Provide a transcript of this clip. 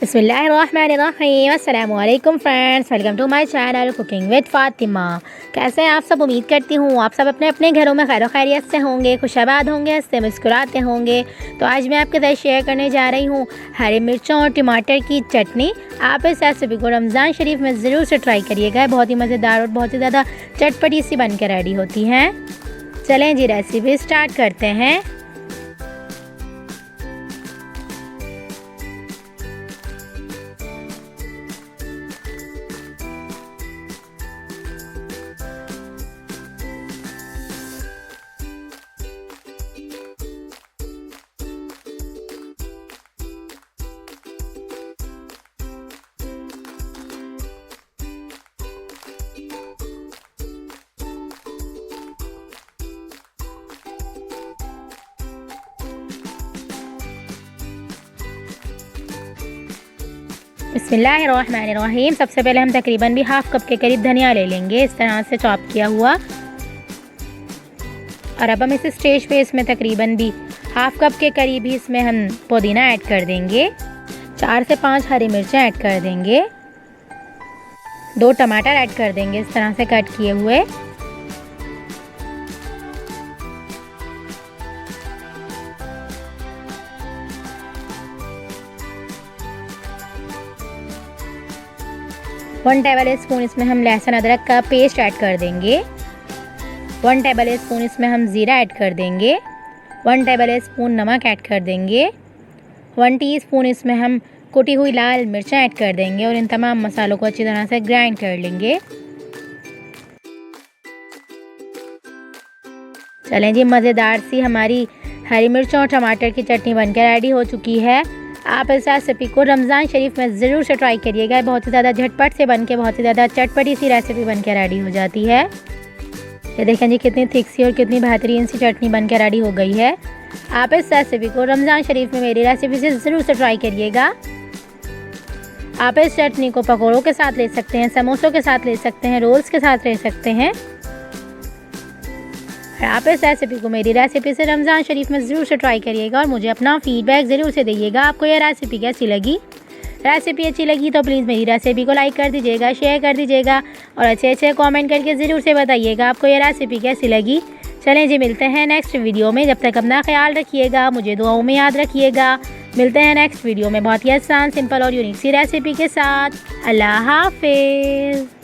बिस्मिल्लाहिर्रहमानिर्रहीम। अस्सलामुअलैकुम friends, welcome to my channel cooking with Fatima. कैसे हैं आप सब? उम्मीद करती हूँ आप सब अपने अपने घरों में खैर खैरियत से होंगे, खुशआबाद होंगे, हंसते मुस्कुराते होंगे। तो आज मैं आपके साथ शेयर करने जा रही हूँ हरी मिर्चों और टमाटर की चटनी। आप इस रेसिपी को रमज़ान शरीफ में ज़रूर से ट्राई करिएगा। बहुत ही मज़ेदार और बहुत ही ज़्यादा चटपटी सी बन के रेडी होती हैं। चलें जी, रेसिपी स्टार्ट करते हैं। बिस्मिल्लाहिर्रहमानिर्रहीम। सबसे पहले हम तकरीबन भी हाफ़ कप के करीब धनिया ले लेंगे, इस तरह से चॉप किया हुआ। और अब हम इस स्टेज पे इसमें तकरीबन भी हाफ़ कप के करीब ही इसमें हम पुदीना ऐड कर देंगे। 4 से 5 हरी मिर्चें ऐड कर देंगे। 2 टमाटर ऐड कर देंगे इस तरह से कट किए हुए। वन टेबल स्पून इसमें हम लहसुन अदरक का पेस्ट ऐड कर देंगे। 1 टेबल स्पून इसमें हम ज़ीरा ऐड कर देंगे। 1 टेबल स्पून नमक ऐड कर देंगे। 1 टीस्पून इसमें हम कुटी हुई लाल मिर्चें ऐड कर देंगे और इन तमाम मसालों को अच्छी तरह से ग्राइंड कर लेंगे। चलें जी, मज़ेदार सी हमारी हरी मिर्चों और टमाटर की चटनी बनकर रेडी हो चुकी है। आप इस रेसिपी को रमज़ान शरीफ में ज़रूर से ट्राई करिएगा। बहुत ही ज़्यादा झटपट से बन के बहुत ही ज़्यादा चटपटी सी रेसिपी बन के रेडी हो जाती है। ये देखें जी, कितनी थिक सी और कितनी बेहतरीन सी चटनी बन के रेडी हो गई है। आप इस रेसिपी को रमज़ान शरीफ में मेरी रेसिपी से ज़रूर से ट्राई करिएगा। आप इस चटनी को पकौड़ों के साथ ले सकते हैं, समोसों के साथ ले सकते हैं, रोल्स के साथ ले सकते हैं। आप इस रेसिपी को मेरी रेसिपी से रमज़ान शरीफ में ज़रूर से ट्राई करिएगा और मुझे अपना फ़ीडबैक ज़रूर से दीजिएगा। आपको यह रेसिपी कैसी लगी? रेसिपी अच्छी लगी तो प्लीज़ मेरी रेसिपी को लाइक कर दीजिएगा, शेयर कर दीजिएगा और अच्छे अच्छे कमेंट करके ज़रूर से बताइएगा आपको यह रेसिपी कैसी लगी। चलें जी, मिलते हैं नेक्स्ट वीडियो में। जब तक अपना ख्याल रखिएगा, मुझे दुआओं में याद रखिएगा। मिलते हैं नेक्स्ट वीडियो में बहुत ही आसान, सिंपल और यूनिक सी रेसिपी के साथ। अल्लाह हाफ़िज़।